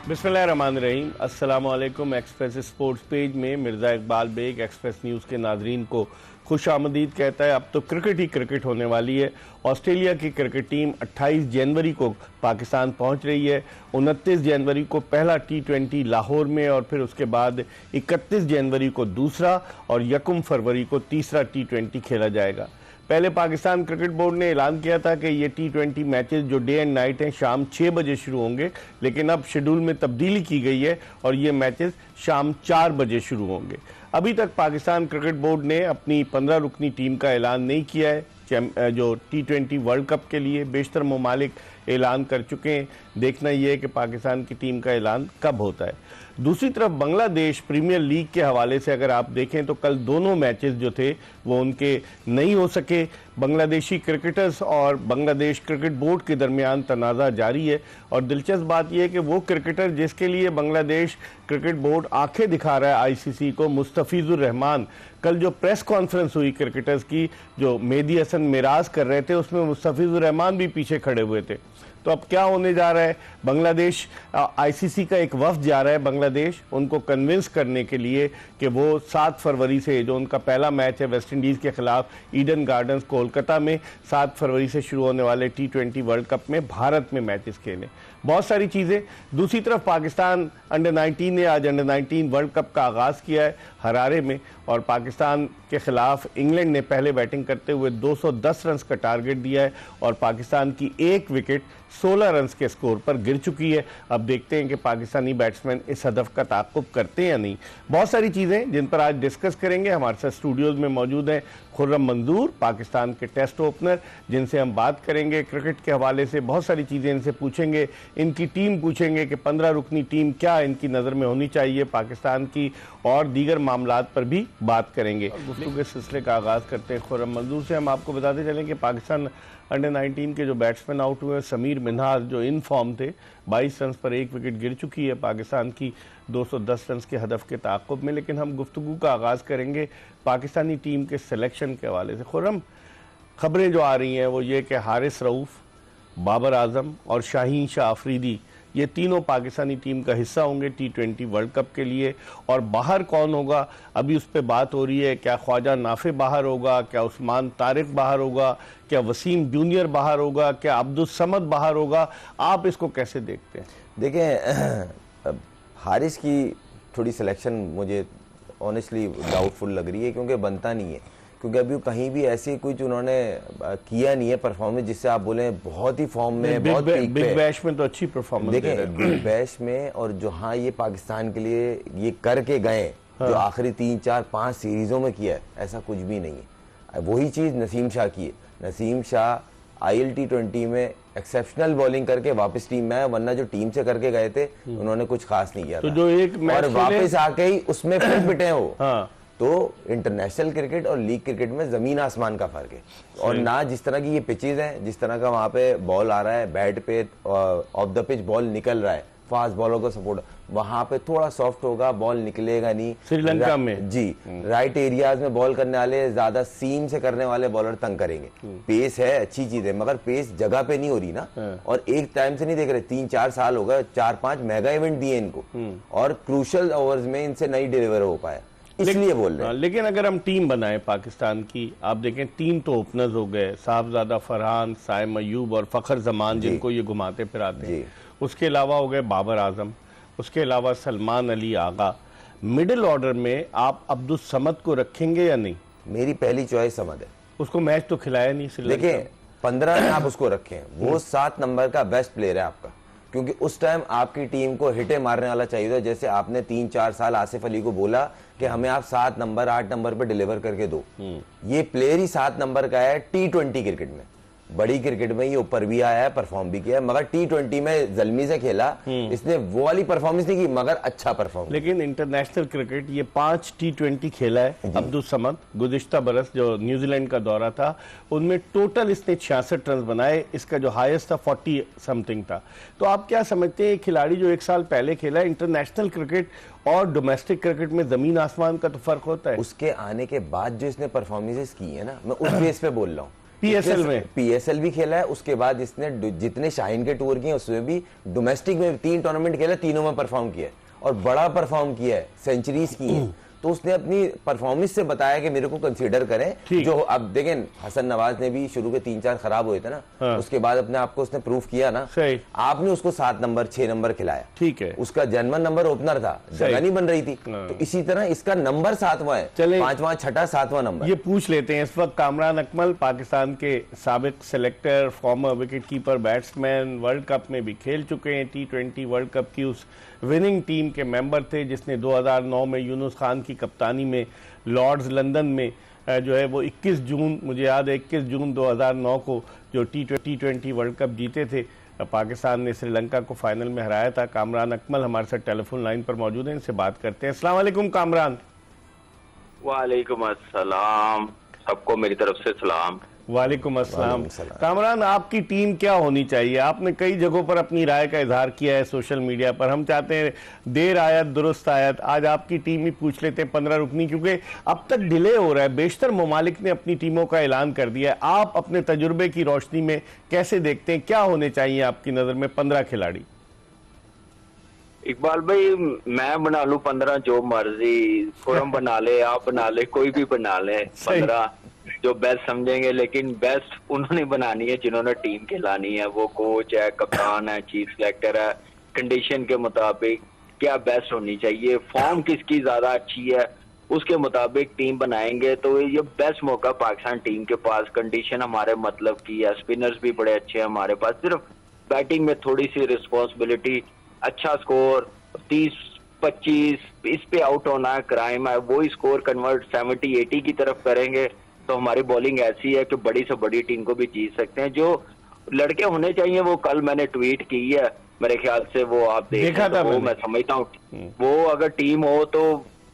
बिस्मिल्लाहिर्रहमानिर्रहीम। अस्सलामु अलैकुम। एक्सप्रेस स्पोर्ट्स पेज में मिर्ज़ा इकबाल बेग एक्सप्रेस न्यूज़ के नाजरीन को खुश आमदीद कहता है। अब तो क्रिकेट ही क्रिकेट होने वाली है। ऑस्ट्रेलिया की क्रिकेट टीम 28 जनवरी को पाकिस्तान पहुंच रही है। 29 जनवरी को पहला T20 लाहौर में और फिर उसके बाद 31 जनवरी को दूसरा और 1 फरवरी को तीसरा T20 खेला जाएगा। पहले पाकिस्तान क्रिकेट बोर्ड ने ऐलान किया था कि ये T20 मैचेस जो डे एंड नाइट हैं शाम 6 बजे शुरू होंगे, लेकिन अब शेड्यूल में तब्दीली की गई है और ये मैचेस शाम 4 बजे शुरू होंगे। अभी तक पाकिस्तान क्रिकेट बोर्ड ने अपनी 15 रुकनी टीम का ऐलान नहीं किया है। जो T20 वर्ल्ड कप के लिए बेशतर ममालिक ऐलान कर चुके हैं। देखना यह है कि पाकिस्तान की टीम का ऐलान कब होता है। दूसरी तरफ बांग्लादेश प्रीमियर लीग के हवाले से अगर आप देखें तो कल दोनों मैचेस जो थे वो उनके नहीं हो सके। बांग्लादेशी क्रिकेटर्स और बांग्लादेश क्रिकेट बोर्ड के दरमियान तनाज़ा जारी है और दिलचस्प बात यह है कि वो क्रिकेटर जिसके लिए बांग्लादेश क्रिकेट बोर्ड आंखें दिखा रहा है ICC को, मुस्तफिजुर रहमान, कल जो प्रेस कॉन्फ्रेंस हुई क्रिकेटर्स की जो मेहदी हसन मिराज कर रहे थे उसमें मुस्तफिजुर रहमान भी पीछे खड़े हुए थे। तो अब क्या होने जा रहा है? बांग्लादेश ICC का एक वफ्द जा रहा है बांग्लादेश उनको कन्विंस करने के लिए कि वो 7 फरवरी से जो उनका पहला मैच है वेस्ट इंडीज़ के खिलाफ ईडन गार्डन्स कोलकाता में 7 फरवरी से शुरू होने वाले T20 वर्ल्ड कप में भारत में मैचेस खेलें। बहुत सारी चीज़ें। दूसरी तरफ पाकिस्तान अंडर 19 ने आज अंडर 19 वर्ल्ड कप का आगाज़ किया है हरारे में और पाकिस्तान के खिलाफ इंग्लैंड ने पहले बैटिंग करते हुए 210 रन का टारगेट दिया है और पाकिस्तान की एक विकेट 16 रन के स्कोर पर गिर चुकी है। अब देखते हैं कि पाकिस्तानी बैट्समैन इस हदफ का ताक़ुब करते हैं या नहीं। बहुत सारी चीज़ें जिन पर आज डिस्कस करेंगे। हमारे साथ स्टूडियोज़ में मौजूद हैं खुर्रम मंजूर, पाकिस्तान के टेस्ट ओपनर, जिनसे हम बात करेंगे क्रिकेट के हवाले से। बहुत सारी चीज़ें इनसे पूछेंगे, इनकी टीम पूछेंगे कि 15 रुकनी टीम क्या इनकी नज़र में होनी चाहिए पाकिस्तान की, और दीगर मामलात पर भी बात करेंगे। गुफ्तगू के सिलसिले का आगाज़ करते हैं खुर्रम मंजूर से। हम आपको बताते चलें कि पाकिस्तान अंडर 19 के जो बैट्समैन आउट हुए, समीर मिन्हाज जो इन फॉर्म थे, 22 रन पर एक विकेट गिर चुकी है पाकिस्तान की 210 रन के हदफ के ताक़ुब में। लेकिन हम गुफ्तगू का आगाज़ करेंगे पाकिस्तानी टीम के सिलेक्शन के हवाले से। खुर्रम, खबरें जो आ रही हैं वो ये कि हारिस रऊफ़, बाबर आजम और शाहीन शाह अफरीदी ये तीनों पाकिस्तानी टीम का हिस्सा होंगे T20 वर्ल्ड कप के लिए। और बाहर कौन होगा अभी उस पर बात हो रही है। क्या ख्वाजा नाफे बाहर होगा, क्या उस्मान तारिक बाहर होगा, क्या वसीम जूनियर बाहर होगा, क्या अब्दुल समद बाहर होगा? आप इसको कैसे देखते हैं? देखें, हारिस की थोड़ी सिलेक्शन मुझे ऑनेस्टली डाउटफुल लग रही है क्योंकि बनता नहीं है, क्योंकि अभी कहीं भी ऐसी कुछ उन्होंने किया नहीं है परफॉर्मेंस जिससे आप बोले बहुत ही फॉर्म में, बहुत बिग बैश में तो अच्छी परफॉर्मेंस देखें बिग बैश में। और जो हाँ ये पाकिस्तान के लिए ये करके गए, जो आखिरी 3, 4, 5 सीरीजों में किया है, ऐसा कुछ भी नहीं है। वही चीज नसीम शाह की है। नसीम शाह IL T20 में एक्सेप्शनल बॉलिंग करके वापस टीम में आए, वरना जो टीम से करके गए थे उन्होंने कुछ खास नहीं किया तो जो एक मैच और वापस आके ही उसमें फिर पिटे हो। हाँ। तो इंटरनेशनल क्रिकेट और लीग क्रिकेट में जमीन आसमान का फर्क है। और ना जिस तरह की ये पिचेज हैं, जिस तरह का वहां पे बॉल आ रहा है, बैट पे ऑफ द पिच बॉल निकल रहा है, फास्ट बॉलर को सपोर्ट, वहां पे थोड़ा सॉफ्ट होगा, बॉल निकलेगा नहीं। श्रीलंका में जी राइट एरियाज में बॉल करने वाले, ज्यादा सीम से करने वाले बॉलर तंग करेंगे। पेस है, अच्छी चीज है, मगर पेस जगह पे नहीं हो रही ना। और एक टाइम से नहीं देख रहे, 3-4 साल हो गए, 4-5 मेगा इवेंट दिए इनको और क्रूशल ओवर्स में इनसे नहीं डिलीवर हो पाया, इसलिए बोल रहे हैं। लेकिन अगर हम टीम बनाएं पाकिस्तान की, आप देखें 3 तो ओपनर्स हो गए, साहबजादा फरहान, साइम अयूब और फखर जमान, जिनको ये घुमाते फिराते हैं। उसके अलावा हो गए बाबर आजम, उसके अलावा सलमान अली आगा। मिडिल ऑर्डर में आप अब्दुल समद को रखेंगे या नहीं? मेरी पहली चॉइस समद है। उसको मैच तो खिलाया नहीं श्रीलंका। देखिए 15 में आप उसको रखें, वो 7 नंबर का बेस्ट प्लेयर है आपका, क्योंकि उस टाइम आपकी टीम को हिटे मारने वाला चाहिए था। जैसे आपने 3-4 साल आसिफ अली को बोला कि हमें आप 7 नंबर 8 नंबर पे डिलीवर करके दो। ये प्लेयर ही 7 नंबर का है T20 क्रिकेट में। बड़ी क्रिकेट में ये ऊपर भी आया है, परफॉर्म भी किया है, मगर T20 में जल्मी से खेला, इसने वो वाली परफॉर्मेंस नहीं की, मगर अच्छा परफॉर्म। लेकिन इंटरनेशनल क्रिकेट ये 5 T20 खेला है अब्दुल समद। गुज़िश्ता बरस जो न्यूजीलैंड का दौरा था उनमें टोटल इसने 66 रन बनाए, इसका जो हाईएस्ट था 40 समथिंग था। तो आप क्या समझते हैं खिलाड़ी जो 1 साल पहले खेला है, इंटरनेशनल क्रिकेट और डोमेस्टिक क्रिकेट में जमीन आसमान का तो फर्क होता है? उसके आने के बाद जो इसने परफॉर्मेंसेस की है ना, मैं उस बेस पे बोल रहा हूँ पीएसएल में पीएसएल भी खेला है, उसके बाद इसने जितने शाहीन के टूर किए उसमें भी डोमेस्टिक में 3 टूर्नामेंट खेला, तीनों में परफॉर्म किया है और बड़ा परफॉर्म किया है, सेंचुरीज की है। तो उसने अपनी परफॉर्मेंस से बताया कि मेरे को कंसीडर करें। जो अब देखें, हसन नवाज ने भी शुरू के 3-4 खराब हुए थे ना, हाँ। उसके बाद अपने आप को उसने प्रूफ किया ना, सही। आपने उसको 7 नंबर 6 नंबर खिलाया, ठीक है। उसका जर्मन नंबर ओपनर था, जगह नहीं बन रही थी, हाँ। तो इसी तरह इसका नंबर 7वां है, 5वां 6ठा 7वां नंबर। ये पूछ लेते हैं इस वक्त कामरान अकमल, पाकिस्तान के साबिक selector, farmer wicket keeper, batsman, world cup में भी खेल चुके हैं, T20 वर्ल्ड कप की उस विनिंग टीम के मेंबर थे जिसने 2009 में यूनुस खान की कप्तानी में लॉर्ड्स लंदन में जो है वो 21 जून, मुझे याद है 21 जून 2009 को जो T20 वर्ल्ड कप जीते थे, पाकिस्तान ने श्रीलंका को फाइनल में हराया था। कामरान अकमल हमारे साथ टेलीफोन लाइन पर मौजूद हैं, इनसे बात करते हैं। अस्सलाम वालेकुम कामरान। वालेकुम अस्सलाम, सबको मेरी तरफ से सलाम। वालेकुम अस्सलाम। कामरान, आपकी टीम क्या होनी चाहिए? आपने कई जगहों पर अपनी राय का इजहार किया है सोशल मीडिया पर। हम चाहते हैं देर आयत दुरुस्त आयत, आज आपकी टीम ही पूछ लेते हैं 15 रुकनी, क्योंकि अब तक डिले हो रहा है। बेशतर ममालिक ने अपनी टीमों का ऐलान कर दिया है। आप अपने तजुर्बे की रोशनी में कैसे देखते हैं, क्या होने चाहिए आपकी नजर में 15 खिलाड़ी? इकबाल भाई, मैं बना लूं 15, जो मर्जी खुरम बना ले, आप बना ले, कोई भी बना ले 15 जो बेस्ट समझेंगे, लेकिन बेस्ट उन्होंने बनानी है जिन्होंने टीम खिलानी है। वो कोच है, कप्तान है, चीफ सेलेक्टर है, कंडीशन के मुताबिक क्या बेस्ट होनी चाहिए, फॉर्म किसकी ज्यादा अच्छी है, उसके मुताबिक टीम बनाएंगे। तो ये बेस्ट मौका पाकिस्तान टीम के पास, कंडीशन हमारे मतलब की है, स्पिनर्स भी बड़े अच्छे हैं हमारे पास, सिर्फ बैटिंग में थोड़ी सी रिस्पॉन्सिबिलिटी, अच्छा स्कोर 30-25 इस पे आउट होना है, क्राइम है, वो स्कोर कन्वर्ट 70-80 की तरफ करेंगे तो हमारी बॉलिंग ऐसी है कि बड़ी से बड़ी टीम को भी जीत सकते हैं। जो लड़के होने चाहिए वो कल मैंने ट्वीट की है, मेरे ख्याल से वो आप देखा था, वो मैं समझता हूँ वो अगर टीम हो तो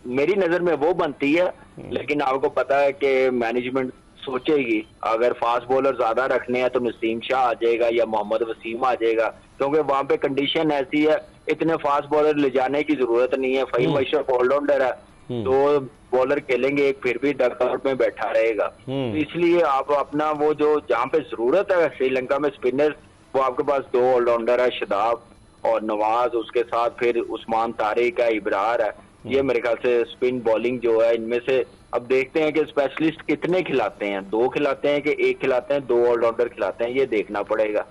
मेरी नजर में वो बनती है। लेकिन आपको पता है कि मैनेजमेंट सोचेगी अगर फास्ट बॉलर ज्यादा रखने हैं तो नसीम शाह आ जाएगा या मोहम्मद वसीम आ जाएगा, क्योंकि वहां पे कंडीशन ऐसी है, इतने फास्ट बॉलर ले जाने की जरूरत नहीं है। फहीम अशरफ ऑलराउंडर है, तो बॉलर खेलेंगे, एक फिर भी डगआउट में बैठा रहेगा। तो इसलिए आप अपना वो जो जहाँ पे जरूरत है श्रीलंका में स्पिनर, वो आपके पास 2 ऑलराउंडर है, शदाब और नवाज, उसके साथ फिर उस्मान तारिक है, इब्रार है। ये मेरे ख्याल से स्पिन बॉलिंग जो है इनमें से अब देखते हैं कि स्पेशलिस्ट कितने खिलाते हैं, 2 खिलाते हैं कि 1 खिलाते हैं, 2 ऑलराउंडर खिलाते हैं, ये देखना पड़ेगा।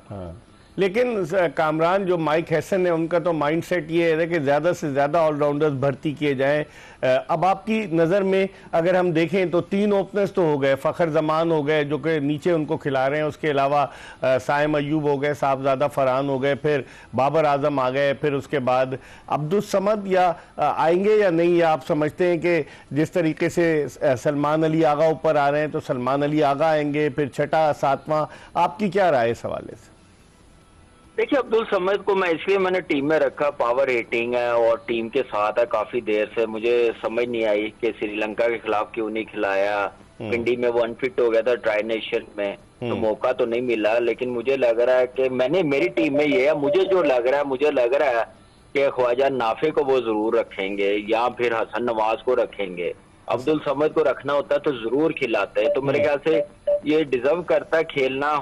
लेकिन कामरान, जो माइक हैसन है उनका तो माइंडसेट ये है कि ज़्यादा से ज़्यादा ऑलराउंडर्स भर्ती किए जाएं। अब आपकी नज़र में अगर हम देखें तो 3 ओपनर्स तो हो गए, फ़खर जमान हो गए जो कि नीचे उनको खिला रहे हैं, उसके अलावा साइम अयूब हो गए, साहबजादा फरहान हो गए, फिर बाबर आजम आ गए, फिर उसके बाद अब्दुल समद या आएंगे या नहीं, या आप समझते हैं कि जिस तरीके से सलमान अली आगा ऊपर आ रहे हैं तो सलमान अली आगा आएंगे, फिर 6ठा 7वां, आपकी क्या राय है इस हवाले से? देखिए, अब्दुल समद को मैं इसलिए मैंने टीम में रखा, पावर रेटिंग है और टीम के साथ है काफी देर से। मुझे समझ नहीं आई कि श्रीलंका के खिलाफ क्यों नहीं खिलाया। पिंडी में वो अनफिट हो गया था ट्राई नेशन में, तो मौका तो नहीं मिला। लेकिन मुझे लग रहा है कि मेरी टीम में ये है, मुझे लग रहा है कि ख्वाजा नाफे को वो जरूर रखेंगे या फिर हसन नवाज को रखेंगे। अब्दुल समद को रखना होता है तो जरूर खिलाते हैं। तो मेरे ख्याल से ये डिजर्व करता है खेलना,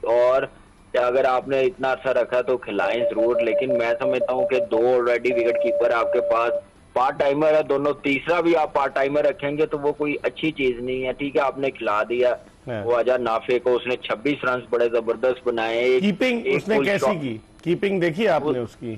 और अगर आपने इतना अच्छा रखा तो खिलाएं जरूर। लेकिन मैं समझता हूँ कि 2 ऑलरेडी विकेट कीपर आपके पास, पार्ट टाइमर है दोनों, तीसरा भी आप पार्ट टाइमर रखेंगे तो वो कोई अच्छी चीज नहीं है। ठीक है, आपने खिला दिया वो आजा नाफे को, उसने 26 रन बड़े जबरदस्त बनाए। कीपिंग उसने कैसी की? कीपिंग देखी आपने उसकी?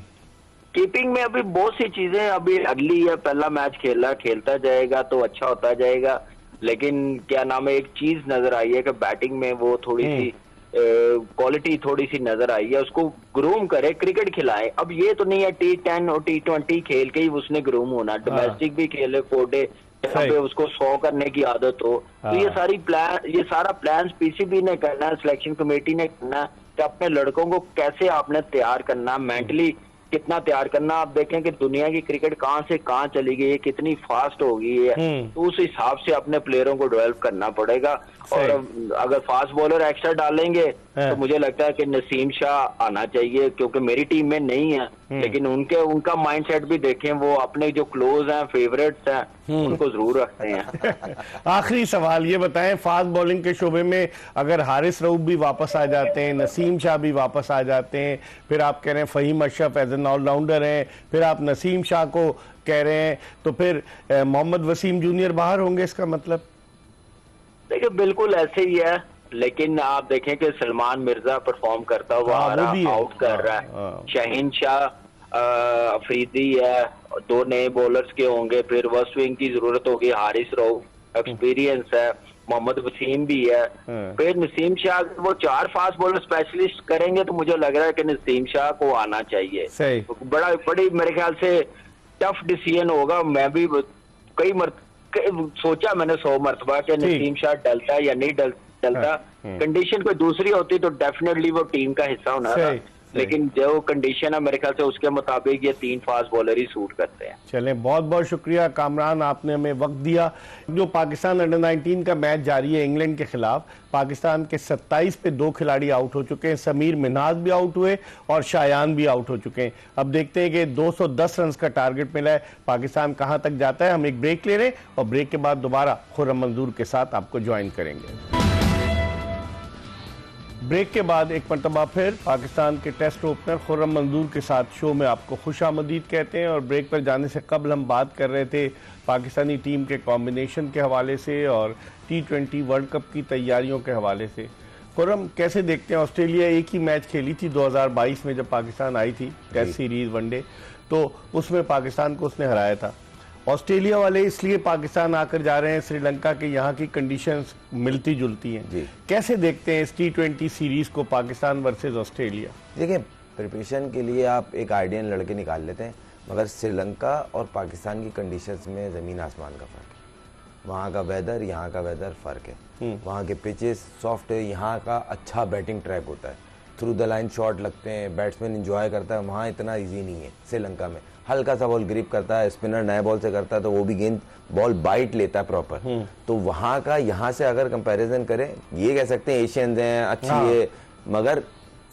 कीपिंग में अभी बहुत सी चीजें अभी अगली है, पहला मैच खेलता जाएगा तो अच्छा होता जाएगा। लेकिन क्या नाम है, एक चीज नजर आई है कि बैटिंग में वो थोड़ी सी क्वालिटी थोड़ी सी नजर आई है, उसको ग्रूम करे, क्रिकेट खिलाए। अब ये तो नहीं है T10 और T20 खेल के ही उसने ग्रूम होना, डोमेस्टिक भी खेले 4 डे, जहाँ पे उसको 100 करने की आदत हो। तो ये सारा प्लान पीसीबी ने करना है, सिलेक्शन कमेटी ने करना है कि अपने लड़कों को कैसे आपने तैयार करना, मेंटली कितना तैयार करना। आप देखें कि दुनिया की क्रिकेट कहाँ से कहाँ चली गई है, कितनी फास्ट हो गई है, तो उस हिसाब से अपने प्लेयरों को डेवलप करना पड़ेगा। और अगर फास्ट बॉलर एक्स्ट्रा डालेंगे तो मुझे लगता है कि नसीम शाह आना चाहिए, क्योंकि मेरी टीम में नहीं है, लेकिन उनका माइंडसेट भी देखें, वो अपने जो क्लोज हैं, फेवरेट्स हैं, उनको जरूर रखते हैं। आखिरी सवाल ये बताएं, फास्ट बॉलिंग के शोबे में अगर हारिस रऊफ भी वापस आ जाते हैं, नसीम शाह भी वापस आ जाते हैं, फिर आप कह रहे हैं Fahim Ashraf as an all-rounder हैं, फिर आप नसीम शाह को कह रहे हैं, तो फिर मोहम्मद वसीम जूनियर बाहर होंगे, इसका मतलब? देखिए बिल्कुल ऐसे ही है, लेकिन आप देखें कि सलमान मिर्जा परफॉर्म करता हुआ आउट कर रहा है, शाहीन शाह अफरीदी है, 2 नए बॉलर्स के होंगे, फिर फर्स्ट विंग की जरूरत होगी, हारिस रऊफ एक्सपीरियंस है, मोहम्मद वसीम भी है, फिर नसीम शाह, वो 4 फास्ट बॉलर स्पेशलिस्ट करेंगे, तो मुझे लग रहा है कि नसीम शाह को आना चाहिए। बड़ी मेरे ख्याल से टफ डिसीजन होगा। मैं भी सोचा मैंने 100 मरतबा कि नसीम शाह डलता या नहीं डलता, कंडीशन कोई दूसरी होती तो डेफिनेटली वो टीम का हिस्सा होना था, लेकिन जो कंडीशन है मेरे ख्याल से उसके मुताबिक ये 3 फास्ट बॉलर ही सूट करते हैं। चलें, बहुत बहुत शुक्रिया कामरान, आपने हमें वक्त दिया। जो पाकिस्तान अंडर 19 का मैच जारी है इंग्लैंड के खिलाफ, पाकिस्तान के 27 पे 2 खिलाड़ी आउट हो चुके हैं, समीर मिन्हाज भी आउट हुए और शायान भी आउट हो चुके हैं। अब देखते हैं कि 210 रन का टारगेट मिला है, पाकिस्तान कहां तक जाता है। हम एक ब्रेक ले रहे हैं और ब्रेक के बाद दोबारा खुर्रम मंजूर के साथ आपको ज्वाइन करेंगे। ब्रेक के बाद एक मरतबा फिर पाकिस्तान के टेस्ट ओपनर खुर्रम मंजूर के साथ शो में आपको खुशामदीद कहते हैं। और ब्रेक पर जाने से कबल हम बात कर रहे थे पाकिस्तानी टीम के कॉम्बिनेशन के हवाले से और T20 वर्ल्ड कप की तैयारियों के हवाले से। खुर्रम, कैसे देखते हैं, ऑस्ट्रेलिया एक ही मैच खेली थी 2022 में जब पाकिस्तान आई थी टेस्ट सीरीज वनडे, तो उसमें पाकिस्तान को उसने हराया था। ऑस्ट्रेलिया वाले इसलिए पाकिस्तान आकर जा रहे हैं, श्रीलंका के यहाँ की कंडीशंस मिलती जुलती हैं। कैसे देखते हैं इस T20 सीरीज को, पाकिस्तान वर्सेस ऑस्ट्रेलिया? देखिए, प्रिपरेशन के लिए आप एक आइडियन लड़के निकाल लेते हैं, मगर श्रीलंका और पाकिस्तान की कंडीशंस में ज़मीन आसमान का फ़र्क है। वहाँ का वेदर, यहाँ का वेदर फ़र्क है। वहाँ के पिचेस सॉफ्ट है, यहाँ का अच्छा बैटिंग ट्रैक होता है, थ्रू द लाइन शॉट लगते हैं, बैट्समैन इंजॉय करता है। वहाँ इतना ईजी नहीं है। श्रीलंका में हल्का सा बॉल ग्रिप करता है, स्पिनर नए बॉल से करता है तो वो भी गेंद बॉल बाइट लेता है प्रॉपर। तो वहाँ का यहाँ से अगर कंपैरिजन करें, ये कह सकते हैं एशियंस हैं, अच्छी है, मगर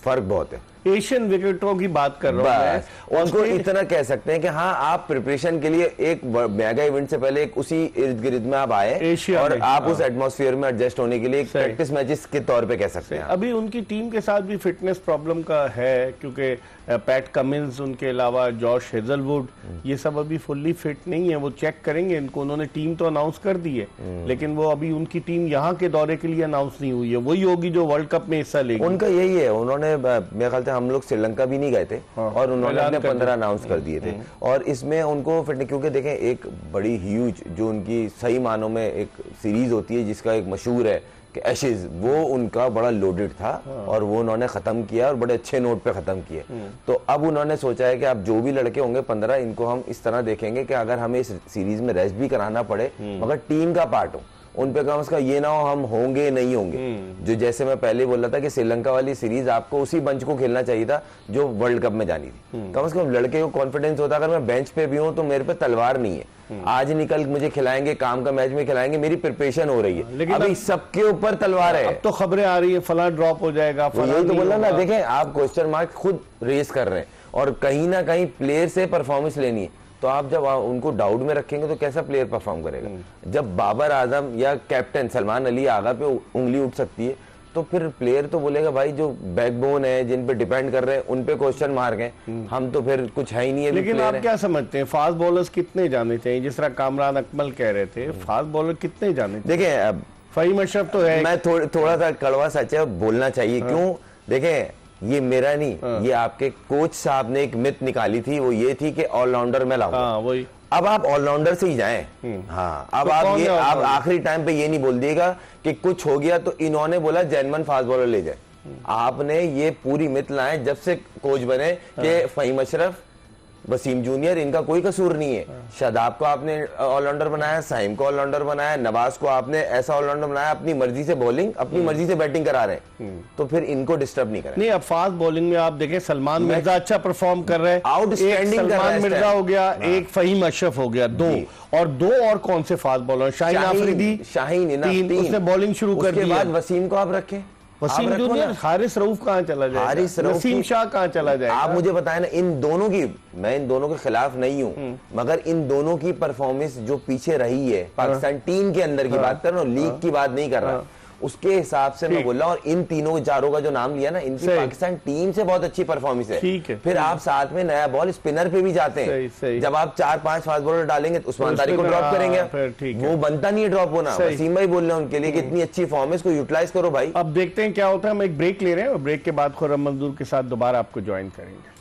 फर्क बहुत है। एशियन विकेटों की बात कर रहा हूं, उनको इतना कह सकते हैं कि हाँ, आप प्रिपरेशन के लिए एक मेगा इवेंट से पहले एक उसी इर्द गिर्द में आप आए और आप उस एटमॉस्फेयर में एडजस्ट होने के लिए एक प्रैक्टिस मैचेस के तौर पे कह सकते हैं। अभी उनकी टीम के साथ भी फिटनेस प्रॉब्लम का है, क्योंकि पैट कमिंस, उनके अलावा जॉश हेजलवुड, ये सब अभी फुल्ली फिट नहीं है। वो चेक करेंगे इनको, उन्होंने टीम तो अनाउंस कर दी है, लेकिन वो अभी उनकी टीम यहाँ के दौरे के लिए अनाउंस नहीं हुई है। वही होगी जो वर्ल्ड कप में हिस्सा लेगी। उनका यही है, उन्होंने मेरे ख्याल से हम लोग श्रीलंका भी नहीं गए थे और उन्होंने अपने 15 अनाउंस कर दिए थे। और इसमें उनको फिटनेस, क्योंकि देखें एक बड़ी ह्यूज जो उनकी सही मानों में एक सीरीज होती है जिसका एक मशहूर है कि एशेज, वो उनका बड़ा लोडेड था और वो उन्होंने खत्म किया और बड़े अच्छे नोट पे खत्म किए। तो अब उन्होंने सोचा है कि अब जो भी लड़के होंगे 15, इनको हम इस तरह देखेंगे कि अगर हमें इस सीरीज में रेस्ट भी कराना पड़े मगर टीम का पार्ट हो, उन पे कम उसका ये ना हो हम होंगे नहीं होंगे। जो जैसे मैं पहले बोला था कि श्रीलंका वाली सीरीज आपको उसी बंच को खेलना चाहिए था जो वर्ल्ड कप में जानी थी। कम से कम लड़के को कॉन्फिडेंस होता, अगर मैं बेंच पे भी हूं तो मेरे पे तलवार नहीं है, आज निकल मुझे खिलाएंगे, काम का मैच में खिलाएंगे, मेरी प्रिपरेशन हो रही है। लेकिन अभी सबके ऊपर तलवार है। अब तो खबरें आ रही है फला ड्रॉप हो जाएगा, यही तो बोला ना। देखें, आप क्वेश्चन मार्क खुद रेस कर रहे हैं और कहीं ना कहीं प्लेयर से परफॉर्मेंस लेनी है, तो आप जब उनको डाउट में रखेंगे तो कैसा प्लेयर परफॉर्म करेगा? जब बाबर आजम या कैप्टन सलमान अली आगा पे उंगली उठ सकती है तो फिर प्लेयर तो बोलेगा भाई जो बैकबोन है, जिन पे डिपेंड कर रहे हैं, उन पे क्वेश्चन मार्क हैं, हम तो फिर कुछ है ही नहीं है। लेकिन आप क्या समझते हैं, फास्ट बॉलर्स कितने जाने चाहिए? जिस तरह कामरान अकमल कह रहे थे, फास्ट बॉलर कितने जाने चाहिए? देखें, फहीम अशरफ तो है, मैं थोड़ा सा कड़वा सच है, बोलना चाहिए। क्यों? देखें, ये मेरा नहीं, ये आपके कोच साहब ने एक मिथ निकाली थी, वो ये थी कि ऑलराउंडर में लाऊंगा। वही, अब आप ऑलराउंडर से ही जाएं। हाँ, अब तो आप आखिरी टाइम पे ये नहीं बोल दिएगा कि कुछ हो गया तो इन्होंने बोला जेन्युइन फास्ट बॉलर ले जाए। आपने ये पूरी मिथ लाए जब से कोच बने कि फहीम अशरफ, वसीम जूनियर, इनका कोई कसूर नहीं है। शादाब को आपने ऑलराउंडर बनाया, साइम को ऑलराउंडर बनाया, नवाज को आपने ऐसा ऑलराउंडर बनाया, अपनी मर्जी से बॉलिंग, अपनी मर्जी से बैटिंग करा रहे हैं, तो फिर इनको डिस्टर्ब नहीं करें। नहीं, अब फास्ट बॉलिंग में आप देखें, सलमान मिर्जा अच्छा परफॉर्म कर रहे हैं, आउटस्टैंडिंग। सलमान मिर्जा हो गया, एक फहीम अशरफ हो गया, दो और कौन से फास्ट बॉलर? शाहीन अफरीदी, शाहीन तीन, उसने बॉलिंग शुरू कर दी। उसके बाद वसीम को आप रखें, वसीम रखो जूनियर, ना। हारिस रऊफ कहाँ चला जाएगा, हारिस रऊफ नसीम की- शाह कहाँ चला जाएगा? आप मुझे बताएं ना, इन दोनों की, मैं इन दोनों के खिलाफ नहीं हूं, मगर इन दोनों की परफॉर्मेंस जो पीछे रही है पाकिस्तान टीम के अंदर की बात कर रहा हूं, लीग की बात नहीं कर रहा, उसके हिसाब से मैं बोल रहा हूं। और इन तीनों चारों का जो नाम लिया ना, इनकी सही। पाकिस्तान टीम से बहुत अच्छी परफॉर्मेंस है। ठीक है। फिर आप साथ में नया बॉल स्पिनर पे भी जाते सही, सही। हैं। जब आप 4-5 फास्ट बॉलर डालेंगे तो उस्मान तारिक को उसमें ड्रॉप फिर करेंगे, ठीक है। वो बनता नहीं है ड्रॉप होना। सही। वसीम भाई बोल रहे हैं उनके लिए कि इतनी अच्छी फॉर्म है, इसको यूटिलाइज करो भाई। अब देखते हैं क्या होता है। हम एक ब्रेक ले रहे हैं और ब्रेक के बाद खुर्रम मंजूर के साथ दोबारा आपको ज्वाइन करेंगे।